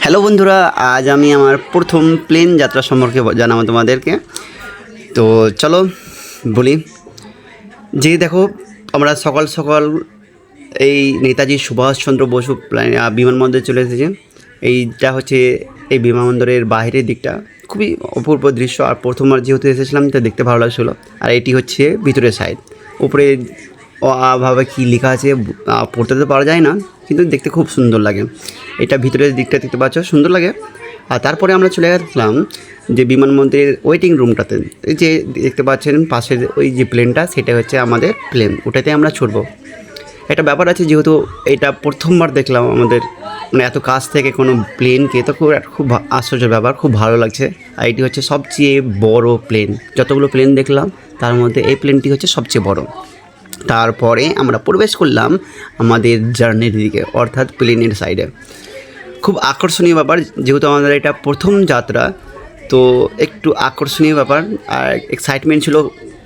Hello বন্ধুরা, আজ আমি আমার প্রথম প্লেন যাত্রা সম্পর্কে জানাবো তোমাদেরকে। তো চলো বলি যে দেখো, আমরা সকাল সকাল এই নেতাজি সুভাষচন্দ্র বসু বিমানবন্দরে চলে এসেছি। এইটা হচ্ছে এই বিমানবন্দরের বাইরের দিকটা, খুবই অপূর্ব দৃশ্য। আর প্রথমবার যেহেতু এসেছিলাম তো দেখতে ভালো লাগছিলো। আর এটি হচ্ছে ভিতরের সাইড। উপরে ভাবে কী লেখা আছে পড়তে তো পারা যায় না, কিন্তু দেখতে খুব সুন্দর লাগে। এটা ভিতরের দিকটা দেখতে পাচ্ছ, সুন্দর লাগে। আর তারপরে আমরা চলে গেলাম যে বিমানবন্দরের ওয়েটিং রুমটাতে। এই যে দেখতে পাচ্ছেন পাশের ওই যে প্লেনটা, সেটা হচ্ছে আমাদের প্লেন, ওটাতে আমরা চড়বো। একটা ব্যাপার আছে, যেহেতু এটা প্রথমবার দেখলাম আমাদের মানে এত কাছ থেকে কোনো প্লেনকে, তো খুব আশ্চর্য ব্যাপার, খুব ভালো লাগছে। আর এটি হচ্ছে সবচেয়ে বড় প্লেন। যতগুলো প্লেন দেখলাম তার মধ্যে এই প্লেনটি হচ্ছে সবচেয়ে বড়। তারপরে আমরা প্রবেশ করলাম আমাদের জার্নির দিকে, অর্থাৎ প্লেনের সাইডে। খুব আকর্ষণীয় ব্যাপার, যেহেতু আমাদের এটা প্রথম যাত্রা, তো একটু আকর্ষণীয় ব্যাপার। আর এক্সাইটমেন্ট ছিল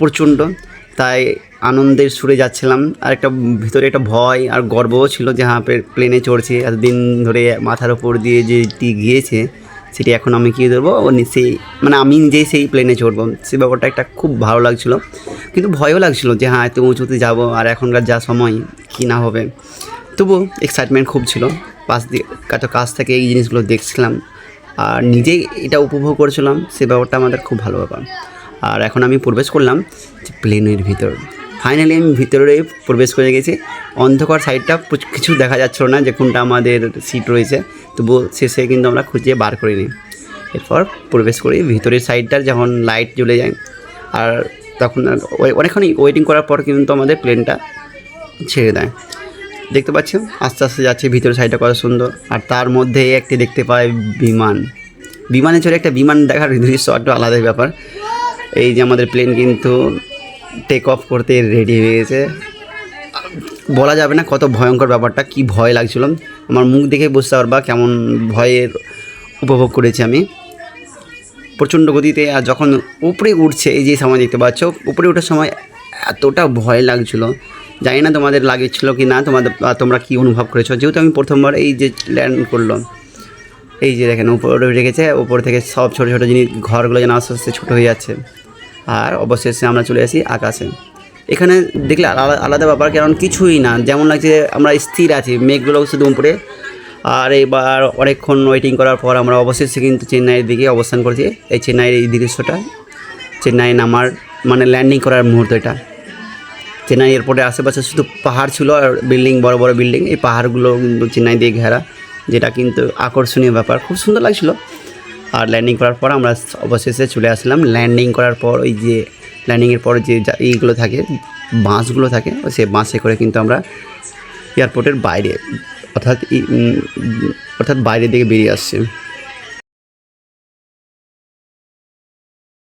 প্রচণ্ড, তাই আনন্দের সুরে যাচ্ছিলাম। আর একটা ভিতরে একটা ভয় আর গর্বও ছিল যে হ্যাঁ প্লেনে চড়ছি, এতদিন ধরে মাথার ওপর দিয়ে যেটি গিয়েছে সেটি এখন আমি কী ধরবো, সেই মানে আমি নিজেই সেই প্লেনে চড়বো, সেই ব্যাপারটা একটা খুব ভালো লাগছিলো। কিন্তু ভয়ও লাগছিলো যে হ্যাঁ এত উঁচুতে যাবো, আর এখনকার যা সময় কী না হবে। তবু এক্সাইটমেন্ট খুব ছিল। পাশ দিয়ে এত কাছ থেকে এই জিনিসগুলো দেখছিলাম আর নিজেই এটা উপভোগ করছিলাম, সে ব্যাপারটা আমাদের খুব ভালো ব্যাপার। আর এখন আমি প্রবেশ করলাম যে প্লেনের ভিতর। ফাইনালি আমি ভিতরে প্রবেশ করে গেছি। অন্ধকার সাইডটা কিছু দেখা যাচ্ছিল না যে কোনটা আমাদের সিট রয়েছে, তবু শেষে কিন্তু আমরা খুঁজে বার করে নিই। এরপর প্রবেশ করি ভিতরের সাইডটার, যখন লাইট জ্বলে যায় আর তখন অনেকক্ষণ ওয়েটিং করার পর কিন্তু আমাদের প্লেনটা ছেড়ে দেয়। দেখতে পাচ্ছি আস্তে আস্তে যাচ্ছে, ভিতরের সাইডটা কত সুন্দর। আর তার মধ্যে একটি দেখতে পাই বিমানে চড়ে একটা বিমান দেখার দৃশ্য একটু আলাদাই ব্যাপার। এই যে আমাদের প্লেন কিন্তু টেক অফ করতে রেডি হয়ে গেছে। বলা যাবে না কত ভয়ঙ্কর ব্যাপারটা, কি ভয় লাগছিল। আমার মুখ দেখে বুঝতে পারবা কেমন ভয়ের উপভোগ করেছি আমি প্রচণ্ড গতিতে। আর যখন উপরে উঠছে, এই যে সময় দেখতে পাচ্ছ উপরে ওঠার সময় এতটা ভয় লাগছিলো, জানি না তোমাদের লাগছিল কি না, তোমরা কী অনুভব করেছো। যেহেতু আমি প্রথমবার এই যে ল্যান্ড করলাম, এই যে দেখেন উপরে উঠে গেছে, উপর থেকে সব ছোটো ছোটো জিনিস ঘরগুলো যেন আস্তে আস্তে ছোটো হয়ে যাচ্ছে। আর অবশেষে আমরা চলে আসি আকাশে। এখানে দেখলে আলাদা ব্যাপার, কারণ কিছুই না, যেমন লাগছে আমরা স্থির আছি, মেঘগুলো শুধু উপরে। আর এবার অনেকক্ষণ ওয়েটিং করার পর আমরা অবশেষে কিন্তু চেন্নাইয়ের দিকে অবস্থান করছি। এই চেন্নাইয়ের এই দৃশ্যটা, চেন্নাই নামার মানে ল্যান্ডিং করার মুহূর্ত এটা। চেন্নাই এয়ারপোর্টের আশেপাশে শুধু পাহাড় ছিল আর বিল্ডিং, বড় বড় বিল্ডিং। এই পাহাড়গুলো কিন্তু চেন্নাই দিয়ে ঘেরা, যেটা কিন্তু আকর্ষণীয় ব্যাপার, খুব সুন্দর লাগছিলো। আর ল্যান্ডিং করার পর আমরা অবশেষে চলে আসলাম। ল্যান্ডিং করার পর ওই যে ল্যান্ডিংয়ের পর যে এইগুলো থাকে, বাসগুলো থাকে, সেই বাসে করে কিন্তু আমরা এয়ারপোর্টের বাইরে অর্থাৎ বাইরের দিকে বেরিয়ে আসছি।